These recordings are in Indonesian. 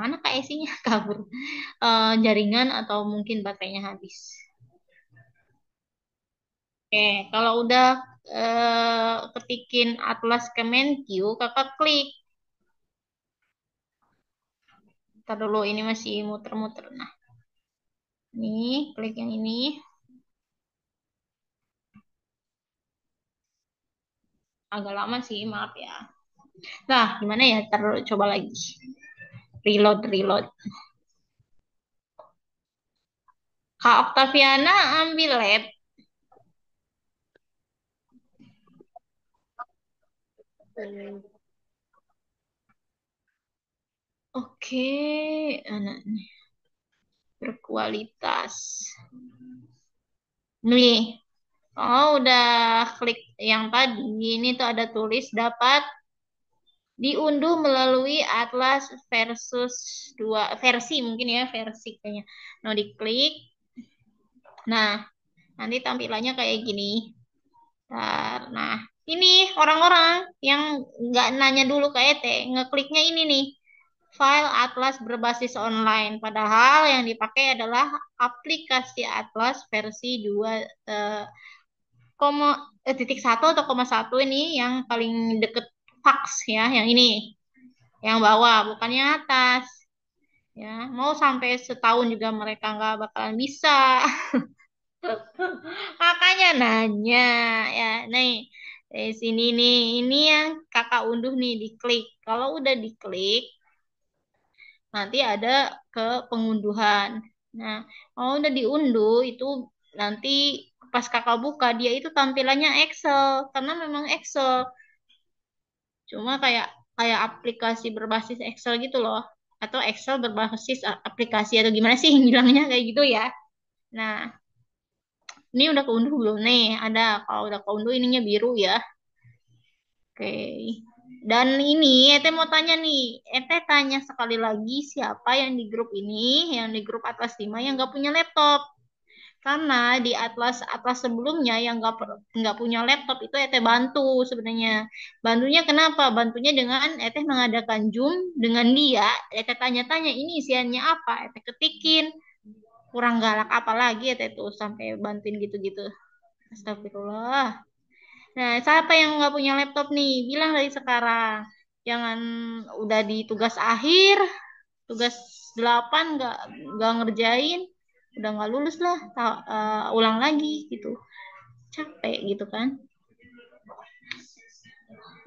mana kak IC-nya kabur. Jaringan atau mungkin baterainya habis. Oke, kalau udah ketikin Atlas Kemenq, kakak klik. Ntar dulu ini masih muter-muter. Nah, nih klik yang ini. Agak lama sih, maaf ya. Nah, gimana ya? Ntar coba lagi. Reload, reload. Kak Oktaviana ambil lab. Oke, anak nih berkualitas. Nih, oh udah klik yang tadi. Ini tuh ada tulis dapat diunduh melalui Atlas versus dua versi mungkin ya versi kayaknya. Nah, diklik. Nah, nanti tampilannya kayak gini. Nah, ini orang-orang yang nggak nanya dulu ke ET, ngekliknya ini nih, file Atlas berbasis online. Padahal yang dipakai adalah aplikasi Atlas versi 2 eh, titik satu atau koma satu ini yang paling deket fax ya, yang ini, yang bawah, bukan yang atas. Ya, mau sampai setahun juga mereka nggak bakalan bisa. Makanya nanya ya, nih dari sini nih, ini yang kakak unduh nih diklik. Kalau udah diklik, nanti ada ke pengunduhan. Nah, kalau udah diunduh itu nanti pas kakak buka dia itu tampilannya Excel karena memang Excel. Cuma kayak kayak aplikasi berbasis Excel gitu loh. Atau Excel berbasis aplikasi atau gimana sih bilangnya kayak gitu ya. Nah, ini udah keunduh belum nih? Ada. Kalau udah keunduh ininya biru ya. Oke. Dan ini Ete mau tanya nih. Ete tanya sekali lagi siapa yang di grup ini, yang di grup Atlas 5 yang nggak punya laptop. Karena di Atlas Atlas sebelumnya yang nggak punya laptop itu Ete bantu sebenarnya. Bantunya kenapa? Bantunya dengan Ete mengadakan Zoom dengan dia. Ete tanya-tanya ini isiannya apa. Ete ketikin. Kurang galak apa lagi Ete tuh sampai bantuin gitu-gitu. Astagfirullah. Nah, siapa yang nggak punya laptop nih? Bilang dari sekarang. Jangan udah di tugas akhir, tugas 8 nggak ngerjain, udah nggak lulus lah, ulang lagi gitu. Capek gitu kan.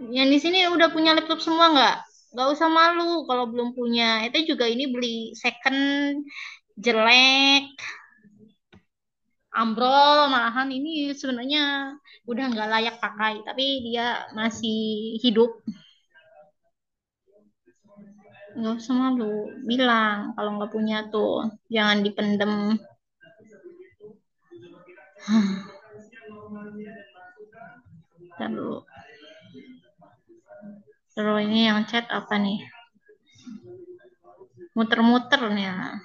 Yang di sini udah punya laptop semua nggak? Nggak usah malu kalau belum punya. Itu juga ini beli second jelek, ambrol malahan ini sebenarnya udah nggak layak pakai, tapi dia masih hidup. Nggak usah malu, bilang kalau nggak punya tuh, jangan dipendem. Ntar dulu. Terus ini yang chat apa nih? Muter-muter nih. Ya.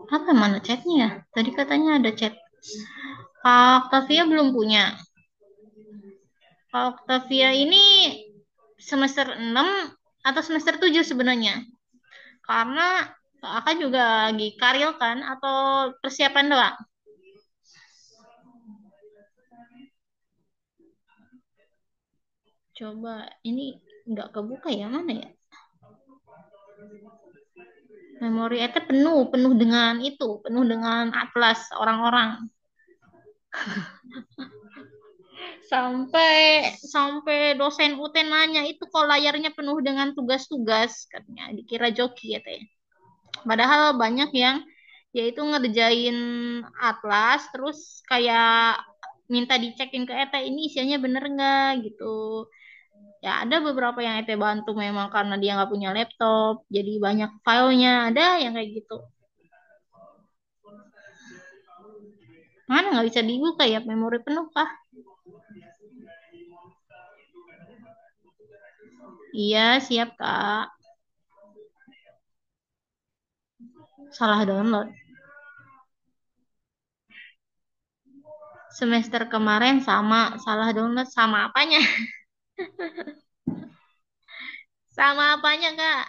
Apa mana chatnya ya? Tadi katanya ada chat. Kak Octavia belum punya. Kak Octavia ini semester 6 atau semester 7 sebenarnya. Karena Kakak juga lagi karil kan atau persiapan doang? Coba ini nggak kebuka ya mana ya? Memori itu penuh, penuh dengan itu, penuh dengan atlas orang-orang. Sampai sampai dosen UT nanya itu kok layarnya penuh dengan tugas-tugas, katanya dikira joki ya teh. Padahal banyak yang yaitu ngerjain atlas terus kayak minta dicekin ke ET ini isinya bener nggak gitu. Ya ada beberapa yang ET bantu memang karena dia nggak punya laptop, jadi banyak filenya ada yang kayak gitu. Mana nggak bisa dibuka ya memori penuh kah? Iya siap kak. Salah download. semester kemarin sama salah download sama apanya? Sama apanya, Kak?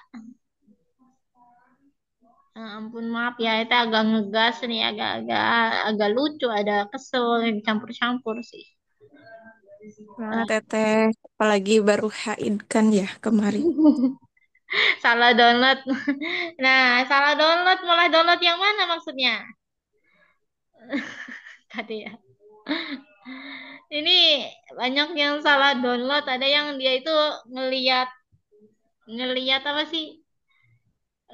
Ampun maaf ya, itu agak ngegas nih, agak-agak agak lucu, ada kesel yang campur-campur sih. Nah, Teteh, apalagi baru haid kan ya kemarin. Salah download. Nah, salah download malah download yang mana maksudnya? Tadi ya. Ini banyak yang salah download, ada yang dia itu ngeliat ngeliat apa sih?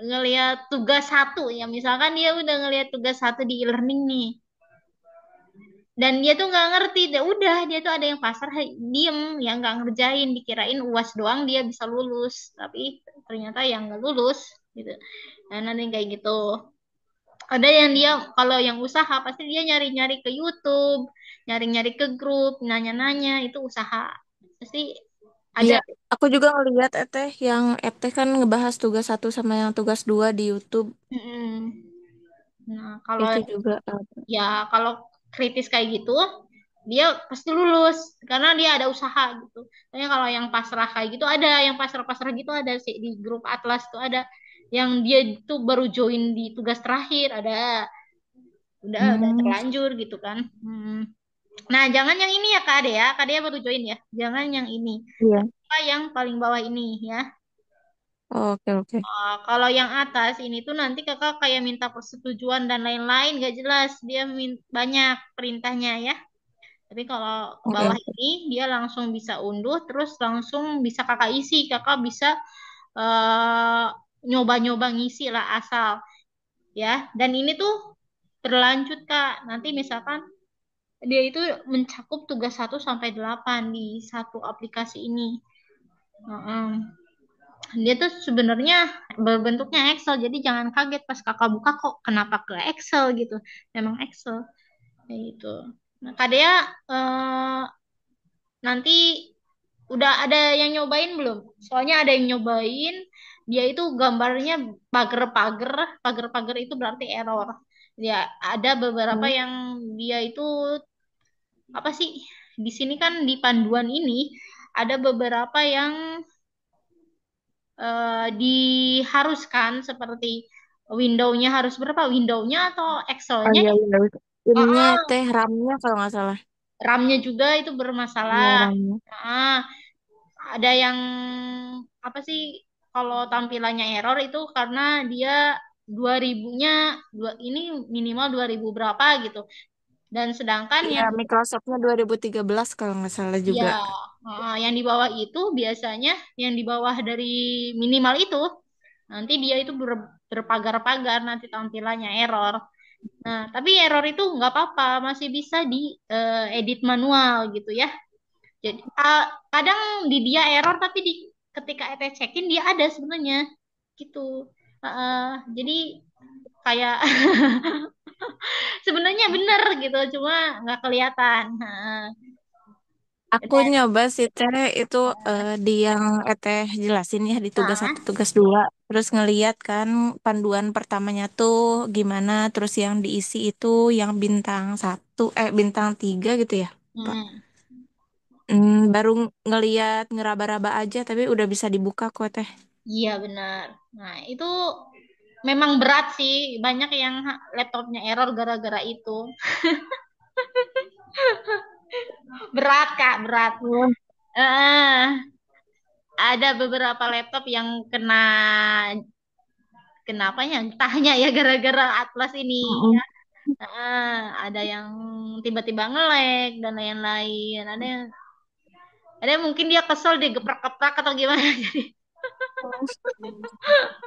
Ngeliat tugas satu ya, misalkan dia udah ngeliat tugas satu di e-learning nih. Dan dia tuh nggak ngerti, dia udah dia tuh ada yang pasrah diem yang nggak ngerjain, dikirain UAS doang dia bisa lulus, tapi ternyata yang nggak lulus gitu. Nah, nanti kayak gitu. Ada yang dia kalau yang usaha pasti dia nyari-nyari ke YouTube, nyari-nyari ke grup, nanya-nanya itu usaha. Pasti ada. Iya, aku juga ngeliat yang kan ngebahas tugas satu sama yang tugas dua di YouTube. Mm-mm. Nah, kalau Itu juga ya kalau kritis kayak gitu dia pasti lulus karena dia ada usaha gitu. Soalnya kalau yang pasrah kayak gitu ada, yang pasrah-pasrah gitu ada sih di grup Atlas tuh ada yang dia itu baru join di tugas terakhir ada, udah hmm, terlanjur gitu kan. Nah, jangan yang ini ya Kak Ade ya. Kak Ade baru join ya. Jangan yang ini. iya. Coba yang paling bawah ini ya. Oke, oke. Kalau yang atas ini tuh nanti kakak kayak minta persetujuan dan lain-lain gak jelas. Dia banyak perintahnya ya. Tapi kalau ke Oke, bawah oke. ini dia langsung bisa unduh, terus langsung bisa kakak isi. Kakak bisa eh, nyoba-nyoba ngisi lah asal ya. Dan ini tuh berlanjut Kak. Nanti misalkan dia itu mencakup tugas 1 sampai 8 di satu aplikasi ini. Heeh. Dia tuh sebenarnya berbentuknya Excel, jadi jangan kaget pas kakak buka kok kenapa ke Excel gitu. Memang Excel kayak gitu. Nah, Kak Dea nanti udah ada yang nyobain belum? Soalnya ada yang nyobain, dia itu gambarnya pagar-pagar, pagar-pagar itu berarti error. Ya, ada beberapa Hmm. yang dia itu apa sih? Di sini kan di panduan ini ada beberapa yang diharuskan seperti window-nya harus berapa? Window-nya atau Oh Excel-nya? iya, iya. Oh, Ininya oh, RAM-nya kalau nggak salah. RAM-nya juga itu Iya, bermasalah. RAM-nya. Ah, ada yang apa sih kalau tampilannya error itu karena dia 2000-nya ini minimal 2000 berapa gitu. Dan sedangkan Iya, yang Microsoft-nya 2013 kalau nggak salah ya juga. yang di bawah itu biasanya yang di bawah dari minimal itu nanti dia itu berpagar-pagar nanti tampilannya error. Nah, tapi error itu nggak apa-apa, masih bisa di edit manual gitu ya. Jadi kadang di dia error tapi ketika ET check-in dia ada sebenarnya gitu. Jadi kayak sebenarnya bener gitu, cuma nggak kelihatan. Aku nyoba sih teh itu di yang jelasin ya di tugas Nah, satu tugas dua terus ngeliat kan panduan pertamanya tuh gimana terus yang diisi itu yang bintang satu bintang tiga gitu ya Pak. hmm, Baru ngeliat ngeraba-raba aja tapi udah bisa dibuka kok teh. iya benar. Nah, itu memang berat sih, banyak yang laptopnya error gara-gara itu. Berat Kak, berat. Oh. Eh, ada beberapa laptop yang kenapanya entahnya ya gara-gara Atlas ini Mm-mm. ya. Ada yang tiba-tiba ngelek dan lain-lain. Ada yang mungkin dia kesel dia geprak-geprak atau gimana. Jadi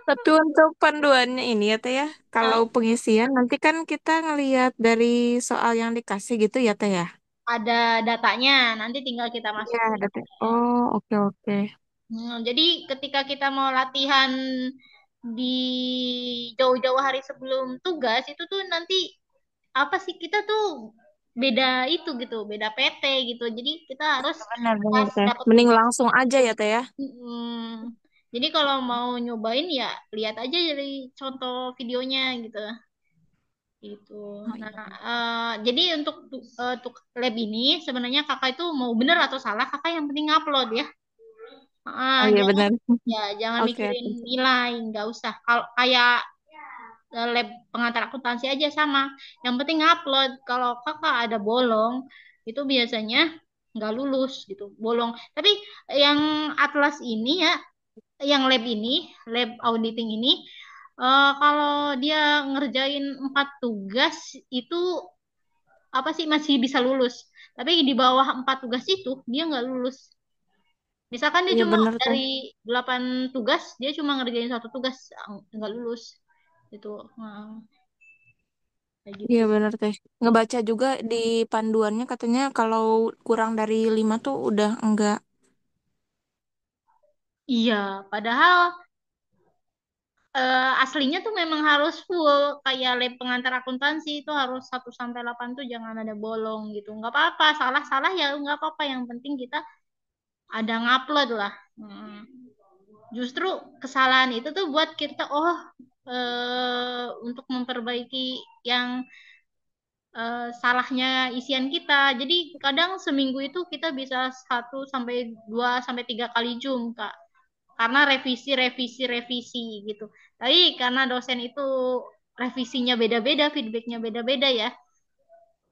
Tapi untuk panduannya ini ya Teh ya, eh, kalau pengisian nanti kan kita ngelihat dari soal yang dikasih gitu ya Teh ya. ada datanya, nanti tinggal kita Iya, masukin. ada Teh. Oh, oke oke. Jadi ketika kita mau latihan di jauh-jauh hari sebelum tugas itu tuh nanti apa sih kita tuh beda itu gitu, beda PT gitu. Jadi kita harus Benar-benar pas Teh. dapat Mending tugas. langsung aja ya Teh ya. Mm, jadi kalau mau nyobain ya lihat aja dari contoh videonya gitu Itu. Oh Nah, iya benar. jadi untuk lab ini sebenarnya kakak itu mau benar atau salah, kakak yang penting upload ya. Oh iya Jangan benar. ya jangan Oke mikirin oke. nilai, nggak usah. Kalau kayak lab pengantar akuntansi aja sama. Yang penting upload. Kalau kakak ada bolong, itu biasanya nggak lulus gitu, bolong. Tapi yang atlas ini ya, yang lab ini, lab auditing ini, kalau dia ngerjain 4 tugas itu apa sih masih bisa lulus. Tapi di bawah 4 tugas itu dia nggak lulus. Misalkan dia Iya cuma benar teh. dari 8 tugas, dia cuma ngerjain 1 tugas, nggak lulus. Itu, nah, kayak Iya gitu. benar teh. Ngebaca juga di panduannya katanya kalau kurang dari 5 tuh udah enggak. Iya, padahal aslinya tuh memang harus full kayak lab pengantar akuntansi itu harus 1 sampai 8 tuh jangan ada bolong gitu. Nggak apa-apa, salah-salah ya nggak apa-apa. Yang penting kita ada ngupload lah. Justru kesalahan itu tuh buat kita untuk memperbaiki yang salahnya isian kita. Jadi kadang seminggu itu kita bisa 1 sampai 2 sampai 3 kali Zoom, Kak. Karena revisi, revisi, revisi gitu. Tapi karena dosen itu revisinya beda-beda, feedbacknya beda-beda ya.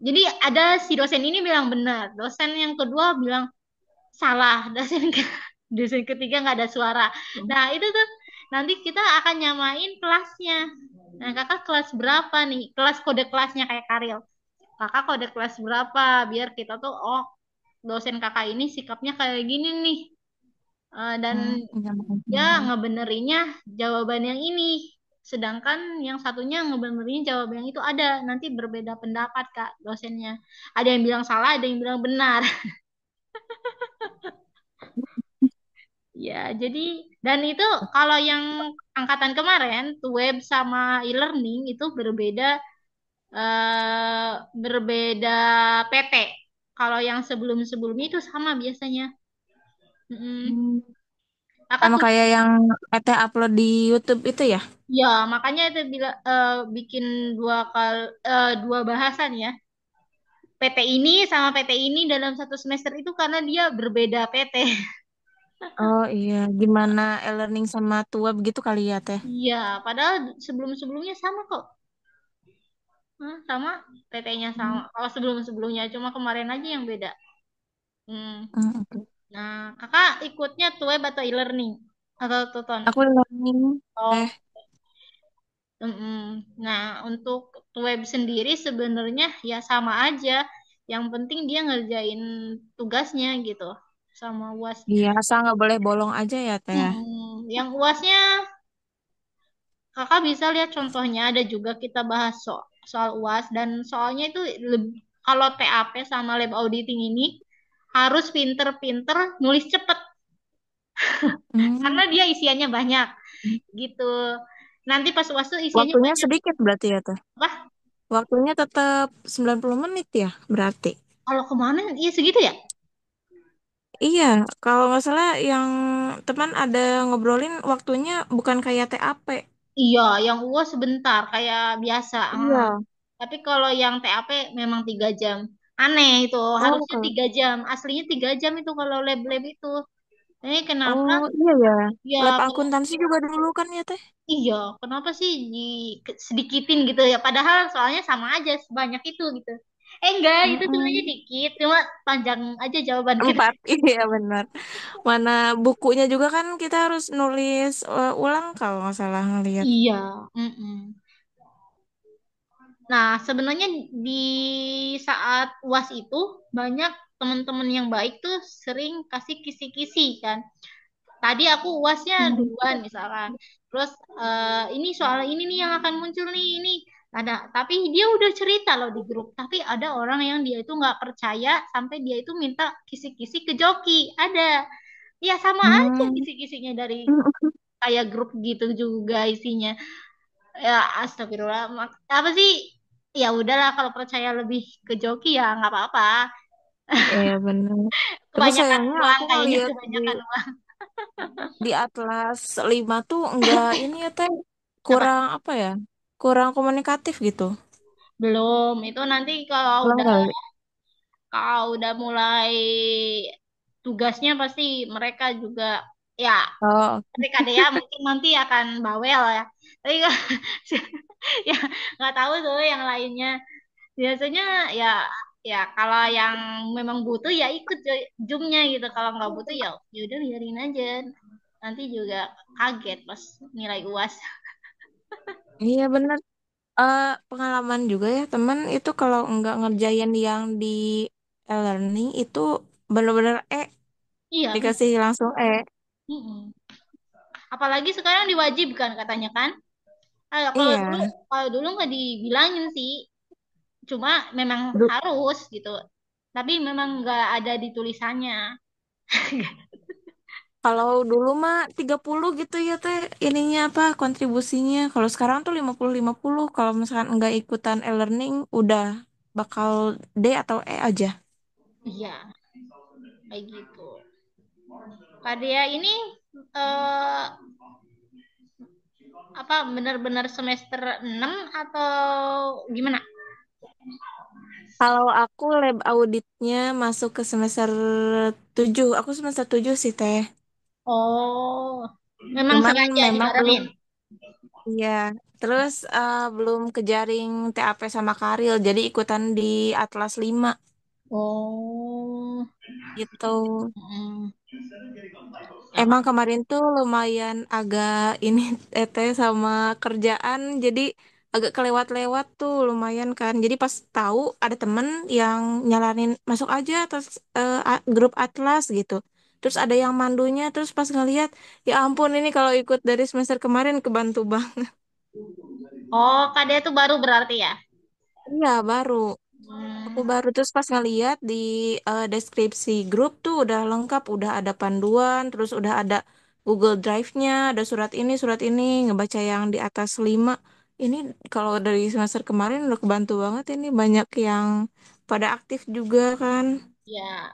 Jadi ada si dosen ini bilang benar, dosen yang kedua bilang salah, dosen ketiga nggak ada suara. Nah itu tuh nanti kita akan nyamain kelasnya. Nah kakak kelas berapa nih? Kelas kode kelasnya kayak Karil. Kakak kode kelas berapa? Biar kita tuh dosen kakak ini sikapnya kayak gini nih. Dan Iya dia makanya. ngebenerinnya jawaban yang ini. Sedangkan yang satunya ngebenerinnya jawaban yang itu ada. Nanti berbeda pendapat, Kak, dosennya. Ada yang bilang salah, ada yang bilang benar. Ya, jadi dan itu kalau yang angkatan kemarin, tuh web sama e-learning itu berbeda PT. Kalau yang sebelum-sebelumnya itu sama biasanya. Mm-mm. Hmm. Kakak Sama tuh kayak yang Ete upload di YouTube itu ya? ya makanya itu bikin dua bahasan ya. PT ini sama PT ini dalam 1 semester itu karena dia berbeda PT. Oh iya, gimana e-learning sama tuweb gitu kali ya Teh? Iya, padahal sebelum-sebelumnya sama kok. Hah, sama PT-nya sama. Hmm. Kalau sebelum-sebelumnya cuma kemarin aja yang beda. Hmm. Oke. Nah, kakak ikutnya tuh web atau e-learning atau tuton? Aku learning Teh. Oh, mm-mm. Nah, untuk web sendiri sebenarnya ya sama aja. Yang penting dia ngerjain tugasnya gitu sama UAS. Iya, asal nggak boleh bolong aja ya Teh. Yang UASnya kakak bisa lihat contohnya ada juga kita bahas soal UAS dan soalnya itu kalau TAP sama lab auditing ini harus pinter-pinter nulis cepet Hmm. karena dia isiannya banyak gitu. Nanti pas UAS tuh isiannya Waktunya banyak. sedikit berarti ya Teh. Wah, Waktunya tetap 90 menit ya berarti. kalau kemana iya segitu ya? Iya, kalau nggak salah yang teman ada ngobrolin waktunya bukan kayak TAP. Iya, yang UAS sebentar kayak biasa. Iya. Tapi kalau yang TAP memang 3 jam. Aneh itu, Oh, harusnya kalau 3 jam. Aslinya 3 jam itu kalau lab-lab itu. Ini kenapa? Oh, iya ya. Ya, Lab akuntansi juga dulu kan ya Teh? iya, kenapa sih sedikitin gitu ya? Padahal soalnya sama aja sebanyak itu gitu. Enggak, itu sebenarnya Mm-mm. dikit, cuma panjang aja jawaban kita. 4, iya benar. Mana bukunya juga kan kita harus nulis ulang kalau nggak salah ngelihat. Iya, mm-mm. Nah, sebenarnya di saat UAS itu banyak teman-teman yang baik tuh sering kasih kisi-kisi kan. Tadi aku UASnya Hmm. duluan misalkan. Terus ini soal ini nih yang akan muncul nih ini. Ada, tapi dia udah cerita loh di grup. Tapi ada orang yang dia itu nggak percaya sampai dia itu minta kisi-kisi ke Joki. Ada. Ya sama aja Hmm. kisi-kisinya dari kayak grup gitu juga isinya. Ya astagfirullah. Apa sih? Ya udahlah kalau percaya lebih ke Joki ya nggak apa-apa. Iya benar. Tapi Kebanyakan sayangnya uang aku kayaknya ngelihat kebanyakan uang. di Atlas 5 tuh enggak ini ya Teh Apa? kurang apa ya? Kurang komunikatif gitu. Belum, itu nanti Belum kali. kalau udah mulai tugasnya pasti mereka juga ya Oh, ketika dia mungkin nanti akan bawel ya. Tapi ya nggak tahu tuh yang lainnya. Biasanya ya ya kalau yang memang butuh ya ikut zoomnya gitu. Kalau nggak butuh ya ya udah biarin aja. Nanti juga kaget pas nilai UAS. iya bener. Pengalaman juga ya teman itu kalau nggak ngerjain yang di e-learning itu bener-bener Iya benar. dikasih langsung Mm-mm. Apalagi sekarang diwajibkan katanya kan. Iya. Kalau dulu nggak dibilangin sih, cuma memang Du- harus gitu. Tapi memang nggak ada di tulisannya. Kalau dulu mah 30 gitu ya teh ininya apa kontribusinya. Kalau sekarang tuh 50-50. Kalau misalkan nggak ikutan e-learning udah bakal D atau E aja. Iya, kayak gitu. Kak Dea ini eh, apa benar-benar semester 6 atau gimana? Kalau aku lab auditnya masuk ke semester 7. Aku semester 7 sih teh. Oh, memang Cuman sengaja memang belum. dibaremin. Iya, terus belum kejaring TAP sama Karil, jadi ikutan di Atlas 5 Oh, gitu. mm. Ya, Emang kemarin tuh lumayan agak ini sama kerjaan, jadi agak kelewat-lewat tuh lumayan kan. Jadi pas tahu ada temen yang nyaranin masuk aja terus grup Atlas gitu. Terus ada yang mandunya, terus pas ngeliat, ya ampun ini kalau ikut dari semester kemarin kebantu banget. oh, Kak Dea tuh baru berarti ya? Iya, baru. Aku Hmm, baru terus pas ngeliat di deskripsi grup tuh udah lengkap, udah ada panduan, terus udah ada Google Drive-nya, ada surat ini, ngebaca yang di atas 5. Ini kalau dari semester kemarin udah kebantu banget ini banyak yang pada aktif juga kan. ya.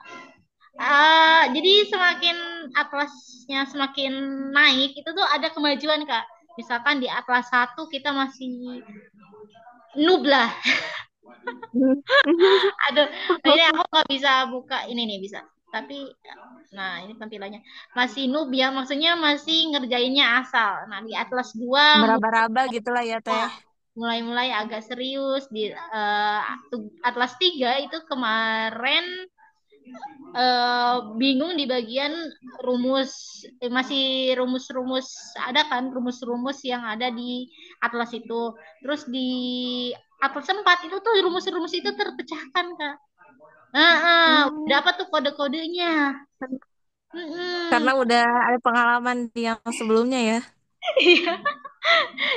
Jadi semakin atlasnya semakin naik, itu tuh ada kemajuan, Kak. Misalkan di atlas satu kita masih noob lah. Aduh, ini aku nggak bisa buka ini nih bisa. Tapi, nah ini tampilannya. Masih noob ya, maksudnya masih ngerjainnya asal. Nah, di atlas 2 Meraba-raba gitulah ya teh. mulai-mulai agak serius. Di atlas 3 itu kemarin bingung di bagian rumus masih rumus-rumus ada kan rumus-rumus yang ada di atlas itu terus di atlas 4 itu tuh rumus-rumus itu terpecahkan kak Hmm, dapat tuh kode-kodenya. karena Mm-mm. udah ada pengalaman di yang sebelumnya ya. Iya.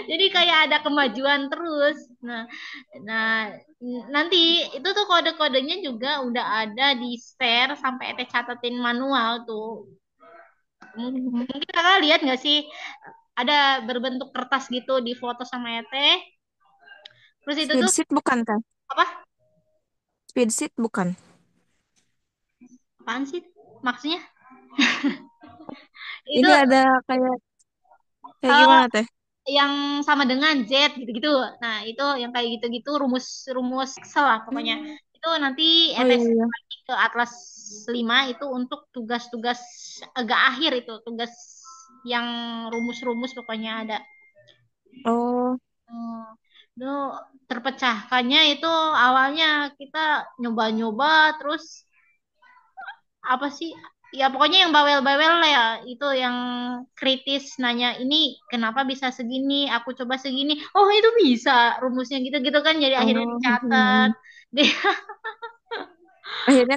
Jadi kayak ada kemajuan terus. Nah, nanti itu tuh kode-kodenya juga udah ada di share sampai ete catetin manual tuh. Hmm. Mungkin kakak lihat nggak sih ada berbentuk kertas gitu di foto sama ET. Terus itu tuh Speedsheet bukan teh? apa? Speedsheet bukan? Apaan sih? Maksudnya itu Ini ada kayak kayak eh, gimana teh? yang sama dengan Z gitu-gitu. Nah, itu yang kayak gitu-gitu rumus-rumus Excel lah pokoknya. Hmm. Itu nanti Oh ET iya iya. lagi ke Atlas 5 itu untuk tugas-tugas agak akhir itu, tugas yang rumus-rumus pokoknya ada. Oh, Hmm, itu terpecahkannya itu awalnya kita nyoba-nyoba terus apa sih ya pokoknya yang bawel-bawel lah ya itu yang kritis nanya ini kenapa bisa segini aku coba segini oh itu bisa rumusnya gitu-gitu kan jadi akhirnya oh, dicatat dia akhirnya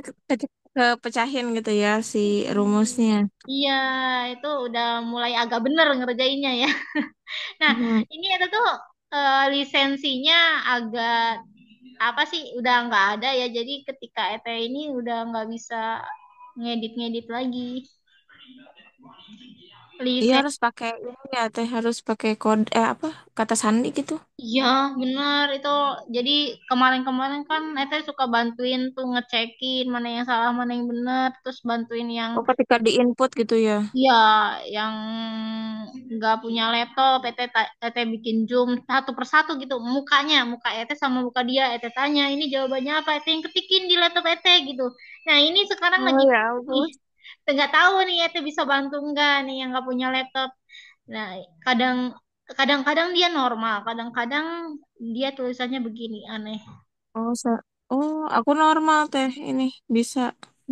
kepecahin gitu ya si rumusnya. iya itu udah mulai agak bener ngerjainnya ya. Nah Hmm. ini itu tuh lisensinya agak apa sih udah nggak ada ya jadi ketika ET ini udah nggak bisa ngedit-ngedit lagi Iya lisensi. harus pakai ini ya teh harus pakai kode apa kata sandi gitu. Iya, benar itu. Jadi kemarin-kemarin kan Ete suka bantuin tuh ngecekin mana yang salah, mana yang benar, terus bantuin yang Oh ketika di input gitu ya. ya yang nggak punya laptop, ET bikin zoom satu persatu gitu mukanya, muka ET sama muka dia, ET tanya ini jawabannya apa, ET yang ketikin di laptop ET gitu. Nah ini sekarang Oh lagi ya nih, ampun. nggak tahu nih ET bisa bantu nggak nih yang nggak punya laptop. Nah kadang kadang-kadang dia normal, kadang-kadang dia tulisannya begini aneh. Oh, oh, aku normal teh ini bisa.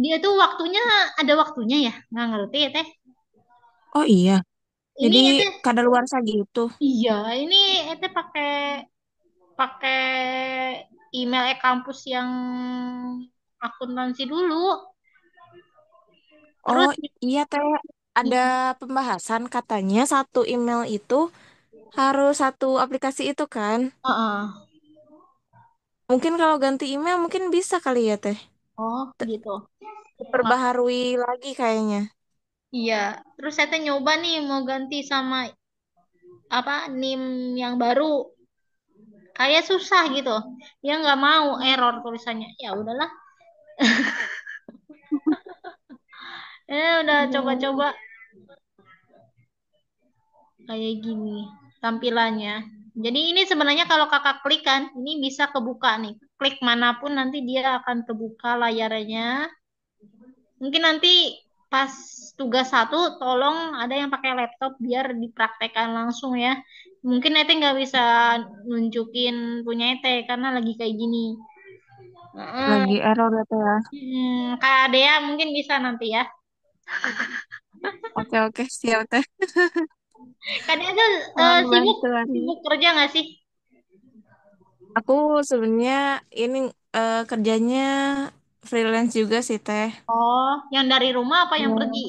Dia tuh waktunya ada waktunya ya, nggak ngerti ya teh. Oh iya. Ini Jadi ET kadaluarsa gitu. iya, ini ET pakai pakai email kampus yang akuntansi dulu. Oh Terus iya teh. Ada pembahasan katanya satu email itu harus satu aplikasi itu kan. Heeh. Mungkin kalau ganti email mungkin bisa kali ya teh. Oh gitu. Nggak- Diperbaharui lagi kayaknya. iya. Terus saya teh nyoba nih mau ganti sama apa NIM yang baru. Kayak susah gitu. Dia nggak mau error tulisannya. Ya udahlah. Udah Hmm. coba-coba kayak gini tampilannya. Jadi ini sebenarnya kalau kakak klik kan, ini bisa kebuka nih. Klik manapun nanti dia akan kebuka layarnya. Mungkin nanti pas tugas satu, tolong ada yang pakai laptop biar dipraktekkan langsung ya. Mungkin Ete nggak bisa nunjukin punya Ete karena lagi kayak gini. Lagi Heeh. error ya teh ya. Kak Dea mungkin bisa nanti ya. Oke oke siap teh. Kak Dea tuh Mohon sibuk bantuan. sibuk kerja nggak sih? Aku sebenarnya ini kerjanya freelance juga sih teh. Oh, yang dari rumah apa yang pergi?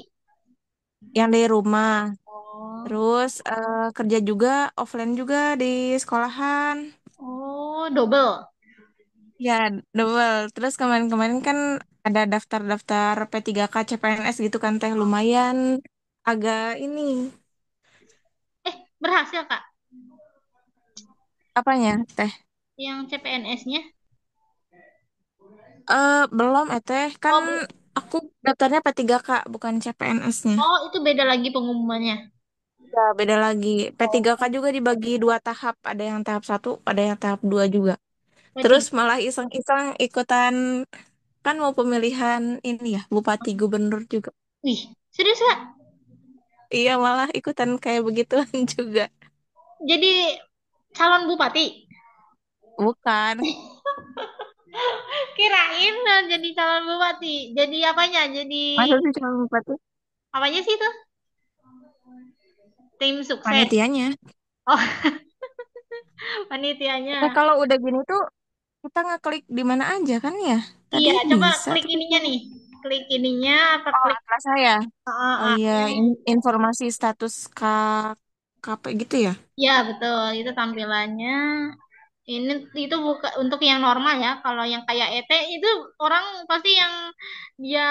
Ya. Yang dari rumah. Oh, Terus kerja juga offline juga di sekolahan. oh, double. Ya, double. Terus kemarin-kemarin kan ada daftar-daftar P3K CPNS gitu kan teh lumayan agak ini Berhasil Kak, apanya teh? yang CPNS-nya? Belum teh kan Oh, aku daftarnya P3K bukan CPNS-nya. oh, itu beda lagi pengumumannya. Ya, beda lagi. P3K Oh, juga dibagi dua tahap, ada yang tahap satu, ada yang tahap dua juga. Terus P3. malah iseng-iseng ikutan kan mau pemilihan ini ya, bupati gubernur juga. Wih, serius Kak? Iya, malah ikutan kayak begituan juga. Jadi calon bupati? Bukan. Kirain jadi calon bupati. Jadi apanya? Jadi Masa sih cuma bupati? apanya sih itu? Tim sukses. Panitianya. Oh, panitianya. Kalau udah gini tuh kita ngeklik di mana aja kan ya? Tadi Iya, coba bisa klik tapi ininya nih. Klik ininya apa oh klik atlas saya. Oh iya, A-nya. informasi status KP gitu ya. Ya, betul. Itu tampilannya. Ini itu bukan untuk yang normal ya. Kalau yang kayak ET itu orang pasti yang dia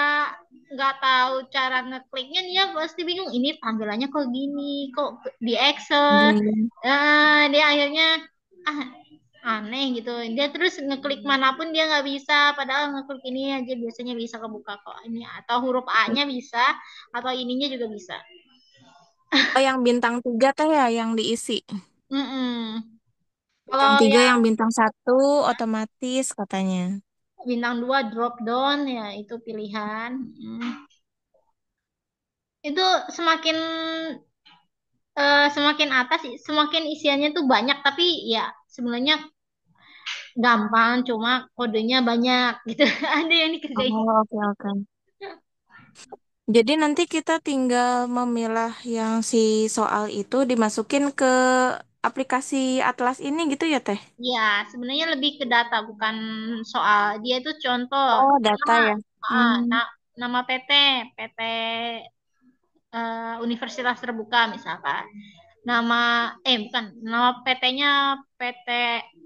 nggak tahu cara ngekliknya dia pasti bingung. Ini tampilannya kok gini, kok di Excel. Gini. Dia akhirnya ah aneh gitu. Dia terus ngeklik manapun dia nggak bisa. Padahal ngeklik ini aja biasanya bisa kebuka kok. Ini atau huruf A-nya bisa, atau ininya juga bisa. Oh yang bintang 3 teh ya yang diisi. Mm-mm. Bintang Kalau 3 yang yang bintang satu otomatis katanya. bintang 2 drop down ya itu pilihan. Itu semakin semakin atas semakin isiannya tuh banyak tapi ya sebenarnya gampang cuma kodenya banyak gitu. Ada yang dikerjain. Oh, oke oke. Jadi nanti kita tinggal memilah yang si soal itu dimasukin ke aplikasi Atlas ini gitu ya, Teh? Ya, sebenarnya lebih ke data bukan soal. Dia itu contoh Oh, data nama ya. na, Hmm. nama PT Universitas Terbuka misalkan. Nama bukan nama PT-nya PT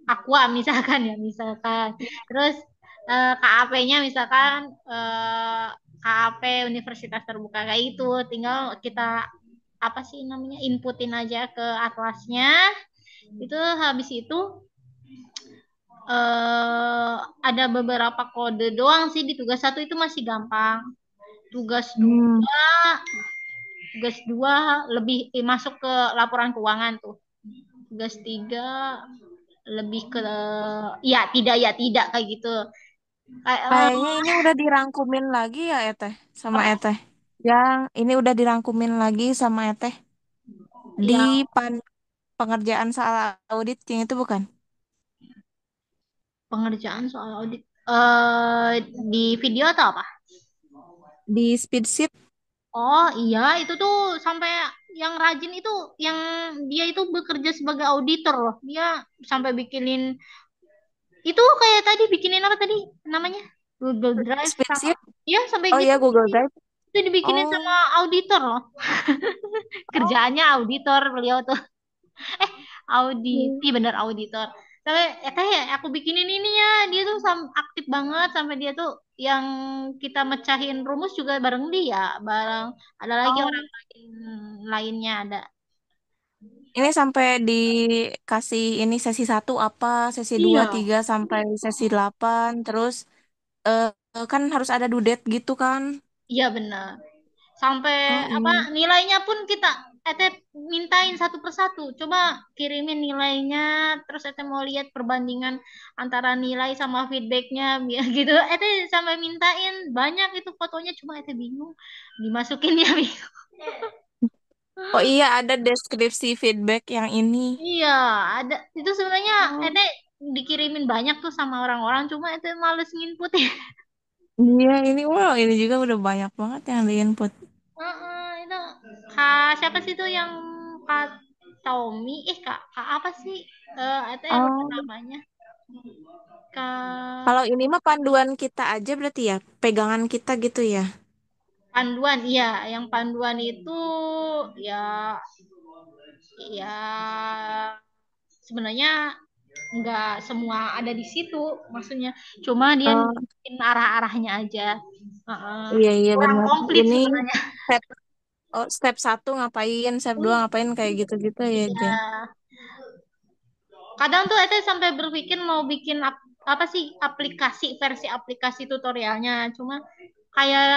Aqua misalkan ya misalkan. Terus KAP-nya misalkan KAP Universitas Terbuka kayak itu. Tinggal kita apa sih namanya inputin aja ke atlasnya. Itu habis itu eh ada beberapa kode doang sih di tugas satu itu masih gampang. Tugas Hmm. dua tugas 2 lebih masuk ke laporan keuangan tuh. Tugas 3 lebih ke ya tidak kayak gitu. Kayak Kayaknya ini udah dirangkumin lagi ya Eteh sama apa Eteh. Yang ini udah dirangkumin lagi sama Eteh di yang pan pengerjaan soal audit yang itu bukan? pengerjaan soal audit di video atau apa? Di spreadsheet. Oh iya, itu tuh sampai yang rajin itu, yang dia itu bekerja sebagai auditor loh. Dia sampai bikinin itu kayak tadi bikinin apa tadi namanya? Google Drive sama Spreadsheet. ya sampai Oh gitu iya Google Drive. itu dibikinin sama Oh. auditor loh. Oh. Kerjaannya auditor beliau tuh. Eh, audit, Hmm. iya bener auditor. Sampai kayak aku bikinin ini ya, dia tuh aktif banget sampai dia tuh yang kita mecahin rumus juga bareng dia, bareng ada lagi orang Oh. lain lainnya ada. Ini sampai dikasih ini sesi satu apa, sesi 2 Iya, 3 sampai sesi 8 terus eh, kan harus ada due date gitu kan. iya benar. Sampai Oh apa iya. nilainya pun kita mintain satu persatu. Coba kirimin nilainya, terus mau lihat perbandingan antara nilai sama feedbacknya, biar gitu. Sampai mintain banyak itu fotonya, cuma bingung dimasukinnya bingung. Oh iya ada deskripsi feedback yang ini. Iya, ada itu sebenarnya Oh dikirimin banyak tuh sama orang-orang, cuma males nginput ya. iya ini wow ini juga udah banyak banget yang di input. Itu Kak siapa sih tuh yang Kak Tommy Kak apa sih lupa Oh namanya. Kak kalau ini mah panduan kita aja berarti ya pegangan kita gitu ya. panduan iya yang panduan itu ya ya sebenarnya nggak semua ada di situ maksudnya, cuma dia Oh nunjukin arah-arahnya aja. iya iya Kurang benar. komplit Ini sebenarnya. step step satu ngapain, step 2 ngapain kayak gitu-gitu ya aja. Iya. Kadang tuh Ete sampai berpikir mau bikin apa sih aplikasi versi aplikasi tutorialnya, cuma kayak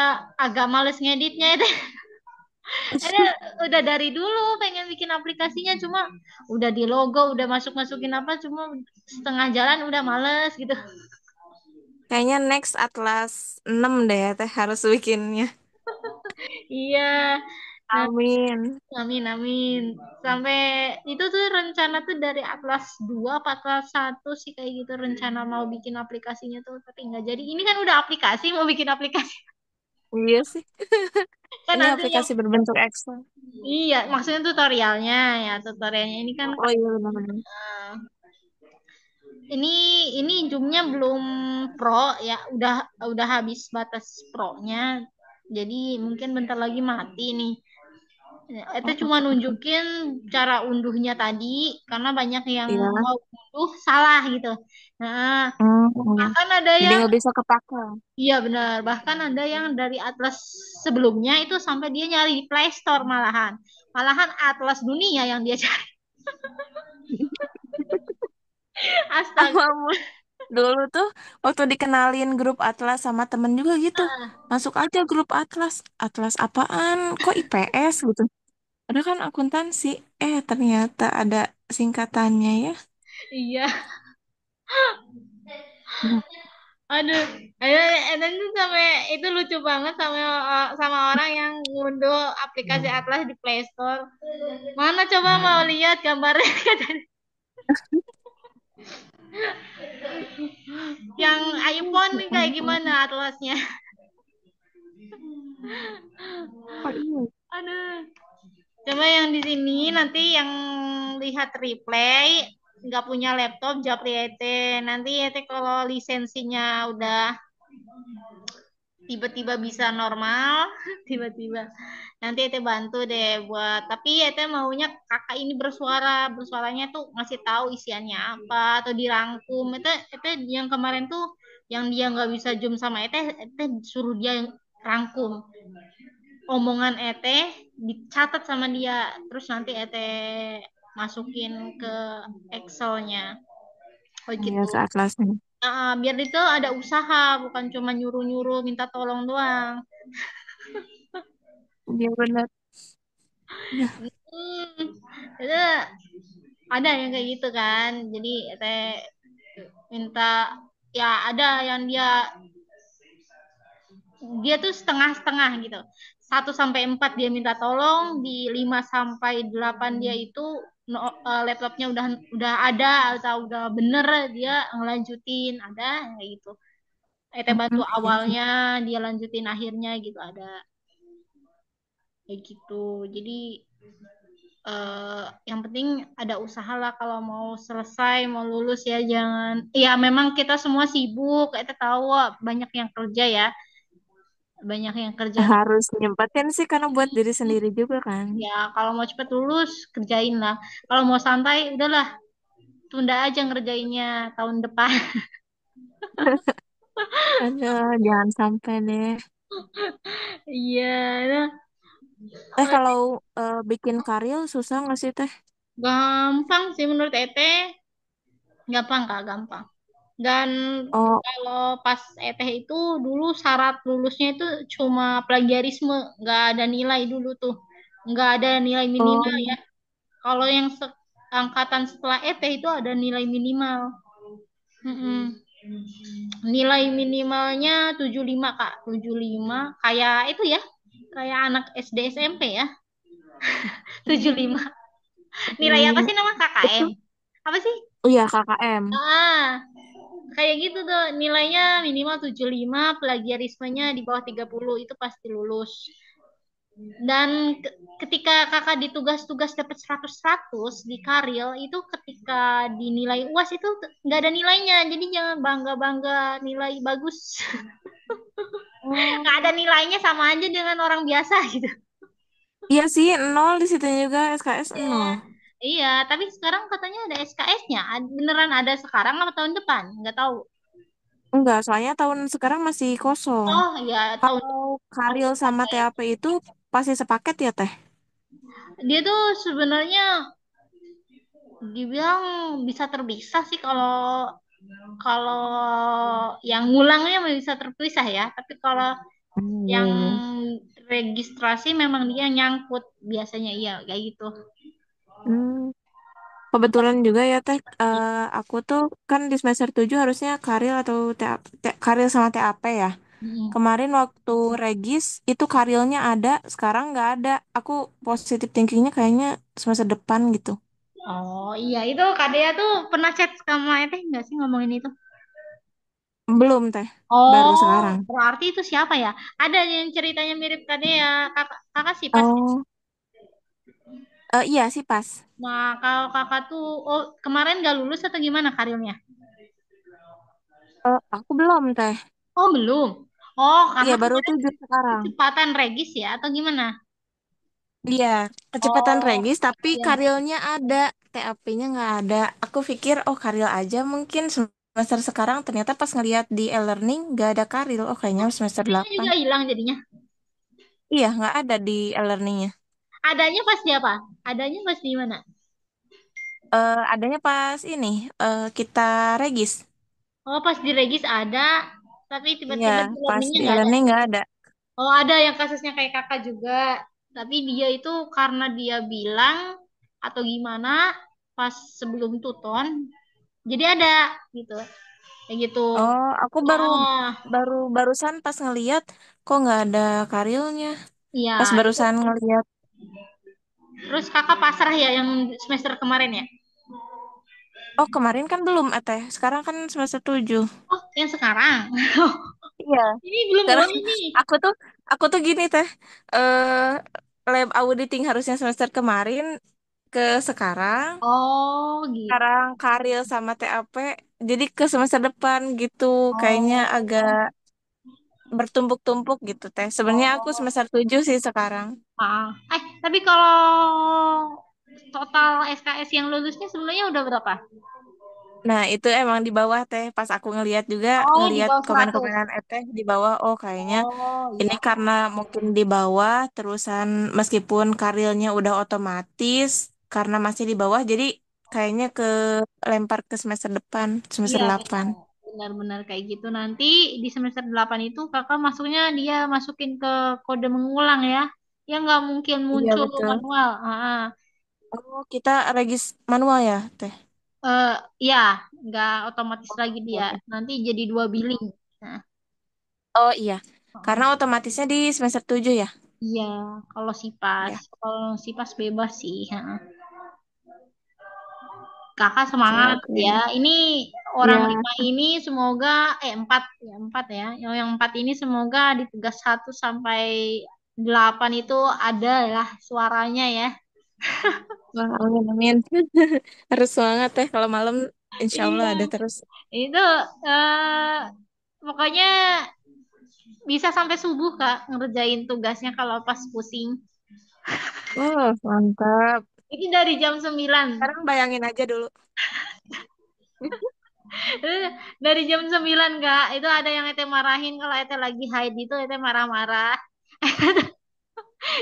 agak males ngeditnya Ete. Ete udah dari dulu pengen bikin aplikasinya, cuma udah di logo, udah masuk-masukin apa, cuma setengah jalan udah males gitu. Kayaknya next Atlas 6 deh ya teh harus bikinnya. Iya. Nah, Amin. amin amin. Sampai itu tuh rencana tuh dari Atlas 2 apa Atlas 1 sih kayak gitu rencana mau bikin aplikasinya tuh tapi nggak jadi. Ini kan udah aplikasi mau bikin aplikasi. Iya sih. Kan Ini nanti yang aplikasi berbentuk Excel. iya maksudnya tutorialnya ya tutorialnya ini kan Oh iya benar-benar. eh, ini zoomnya belum pro ya udah habis batas pro-nya jadi mungkin bentar lagi mati nih. Itu Oh, oh, cuma oh. nunjukin cara unduhnya tadi karena banyak yang Iya. mau unduh salah gitu. Nah, Hmm, iya. bahkan ada Jadi yang nggak bisa kepakai. iya benar, bahkan ada yang dari Atlas sebelumnya itu sampai dia nyari di Play Store malahan. Malahan Atlas dunia yang dia cari. Astaga. Awalmu dulu tuh waktu dikenalin grup Atlas sama temen juga gitu. Masuk aja grup Atlas. Atlas apaan? Kok IPS gitu? Ada kan akuntansi. Ternyata ada singkatannya ya. Iya. Aduh, dan itu sampai itu lucu banget sama orang yang ngunduh aplikasi Atlas di Play Store. Mana coba mau lihat gambarnya yang iPhone nih kayak gimana Atlasnya? Oh iya. Aduh. Coba yang di sini nanti yang lihat replay nggak punya laptop japri ete nanti ete kalau lisensinya udah tiba-tiba bisa normal tiba-tiba nanti ete bantu deh buat tapi ete maunya kakak ini bersuaranya tuh ngasih tahu isiannya apa atau dirangkum ete yang kemarin tuh yang dia nggak bisa zoom sama ete suruh dia yang rangkum omongan ete dicatat sama dia terus nanti ete masukin ke Excelnya oh Iya, gitu. seatlasnya. Biar itu ada usaha bukan cuma nyuruh-nyuruh minta tolong doang. Iya benar. Hmm, itu ada yang kayak gitu kan. Jadi teh minta, ya ada yang dia tuh setengah-setengah gitu. 1 sampai 4 dia minta tolong, di 5 sampai 8 dia itu laptopnya udah ada atau udah bener dia ngelanjutin, ada kayak gitu. Bantu Iya sih. awalnya dia lanjutin akhirnya gitu, ada kayak gitu. Jadi yang penting ada usaha lah kalau mau selesai, mau lulus ya, jangan, ya memang kita semua sibuk, kita tahu banyak yang kerja ya, banyak yang kerja. Harus nyempetin sih karena buat diri sendiri juga kan. Ya kalau mau cepet lulus kerjain lah, kalau mau santai udahlah, tunda aja ngerjainnya tahun depan. Aduh, jangan sampai deh. Iya, nah, Kalau bikin karya susah nggak sih teh? gampang sih menurut Ete, gampang kak, gampang. Dan Oh, kalau pas Eteh itu dulu syarat lulusnya itu cuma plagiarisme, nggak ada nilai dulu tuh, nggak ada nilai minimal ya. oh, Kalau yang angkatan setelah Eteh itu ada nilai minimal. Mm-mm. Nilai minimalnya 75 kak, 75 kayak itu ya, kayak anak SD SMP ya, 75. Nilai apa hmm, sih nama itu, KKM? Apa sih? oh ya KKM. Ah, kayak gitu tuh, nilainya minimal 75, plagiarismenya di bawah 30 itu pasti lulus. Dan ketika kakak di tugas-tugas dapat 100-100 di Karil itu, ketika dinilai UAS itu nggak ada nilainya. Jadi jangan bangga-bangga nilai bagus. Nggak ada Oh, nilainya, sama aja dengan orang biasa gitu. iya sih nol di situ juga SKS Iya. nol. Iya, tapi sekarang katanya ada SKS-nya. Beneran ada sekarang apa tahun depan? Nggak tahu. Enggak, soalnya tahun sekarang masih kosong. Oh, ya tahun Kalau tahun Karil depan sama kayak. TAP itu pasti sepaket ya teh? Dia tuh sebenarnya dibilang bisa terpisah sih, kalau kalau yang ngulangnya bisa terpisah ya, tapi kalau Hmm, iya, yang iya. registrasi memang dia nyangkut biasanya, iya kayak gitu. Hmm, kebetulan juga ya teh, aku tuh kan di semester 7 harusnya Karil atau TAP, Karil sama TAP ya. Mm. Kemarin waktu regis itu Karilnya ada, sekarang nggak ada. Aku positif thinkingnya kayaknya semester depan gitu. Oh iya, itu Kak Dea tuh pernah chat sama Eteh nggak sih ngomongin itu? Belum teh, baru Oh, sekarang. berarti itu siapa ya? Ada yang ceritanya mirip Kak Dea, kakak, kakak sih pasti. Oh, iya sih pas. Nah, kalau kakak tuh, oh kemarin nggak lulus atau gimana karirnya? Aku belum teh. Oh belum. Oh, Iya karena baru kemarin 7 sekarang. kecepatan regis ya atau gimana? Iya, kecepatan Oh, regis tapi iya. karilnya ada, TAP-nya nggak ada. Aku pikir oh karil aja mungkin semester sekarang ternyata pas ngeliat di e-learning nggak ada karil. Oh kayaknya semester Kayaknya 8. juga hilang jadinya. Iya nggak ada di e-learningnya. Adanya pas di apa? Adanya pas di mana? Adanya pas ini kita regis. Oh, pas di regis ada, tapi Iya, tiba-tiba di pas learningnya di nggak ada. e-learning nggak ada. Oh, ada yang kasusnya kayak kakak juga. Tapi dia itu karena dia bilang atau gimana pas sebelum tuton, jadi ada gitu. Kayak gitu. Oh, aku baru Oh, baru barusan pas ngeliat kok nggak ada karilnya. iya Pas itu. barusan ngeliat. Terus kakak pasrah ya yang semester kemarin ya? Oh kemarin kan belum Teh. Sekarang kan semester 7. Oh, yang sekarang. Iya. Ini belum Sekarang mulai nih. aku tuh aku tuh gini teh, lab auditing harusnya semester kemarin ke sekarang, Oh, gitu. sekarang karil sama TAP, jadi ke semester depan gitu. Kayaknya agak Oh, bertumpuk-tumpuk gitu teh. Sebenarnya aku oh. semester 7 sih sekarang. Ah. Tapi kalau total SKS yang lulusnya sebenarnya udah berapa? Nah, itu emang di bawah teh. Pas aku ngeliat juga, Oh, di ngeliat bawah 100. komen-komenan di bawah, oh kayaknya Oh, ini iya. karena mungkin di bawah, terusan meskipun karirnya udah otomatis, karena masih di bawah, jadi kayaknya ke lempar ke semester depan, semester Iya, 8. benar. Benar-benar kayak gitu. Nanti di semester 8 itu kakak masuknya dia masukin ke kode mengulang ya. Ya nggak mungkin Iya muncul betul. manual. Oh, kita regis manual ya, Teh? Eh, ya, nggak otomatis lagi dia. Oke. Nanti jadi dua billing. Nah, Oh iya, oh, karena otomatisnya di semester 7 ya? iya, kalau sipas, Ya. kalau sipas bebas sih. Kakak Oke, semangat oke. ya. Ini orang Iya. lima ini semoga empat ya empat ya. Yang empat ini semoga di tugas 1 sampai 8 itu ada lah suaranya ya. Wah, amin, amin. Harus semangat Teh, kalau malam insya Allah Iya, ada terus. itu pokoknya bisa sampai subuh Kak ngerjain tugasnya kalau pas pusing. Wah, mantap. Itu dari jam 9. Sekarang bayangin aja dulu. Dari jam 9 Kak. Itu ada yang ete marahin kalau ete lagi haid itu ete marah-marah.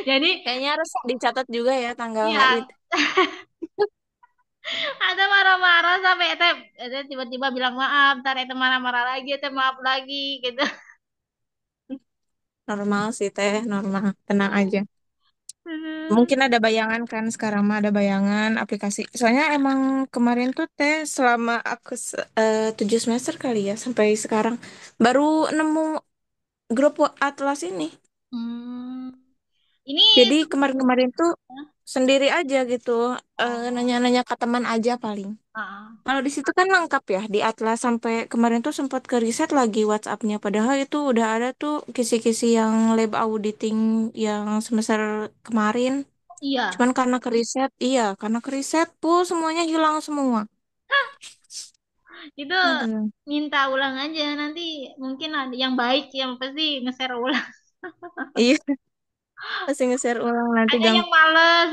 Jadi Kayaknya harus dicatat juga ya tanggal haid. ya ada marah-marah sampai ete tiba-tiba bilang maaf, ntar ete marah-marah lagi, ete maaf lagi gitu. Normal sih Teh, normal. Tenang aja. Hmm. Mungkin ada bayangan kan sekarang mah ada bayangan aplikasi. Soalnya emang kemarin tuh Teh selama aku 7 semester kali ya sampai sekarang baru nemu grup Atlas ini. Hmm. Ini Jadi sebenarnya kemarin-kemarin tuh sendiri aja gitu, oh, nanya-nanya ke teman aja paling. ah, Kalau di situ kan lengkap ya di Atlas sampai kemarin tuh sempat ke riset lagi WhatsApp-nya. Padahal itu udah ada tuh kisi-kisi yang lab auditing yang semester kemarin. iya. Cuman karena ke riset, iya karena ke riset full semuanya hilang semua. Itu Aduh, minta ulang aja nanti mungkin ada yang baik yang pasti nge-share ulang. iya pasti nge-share ulang nanti Ada gang yang males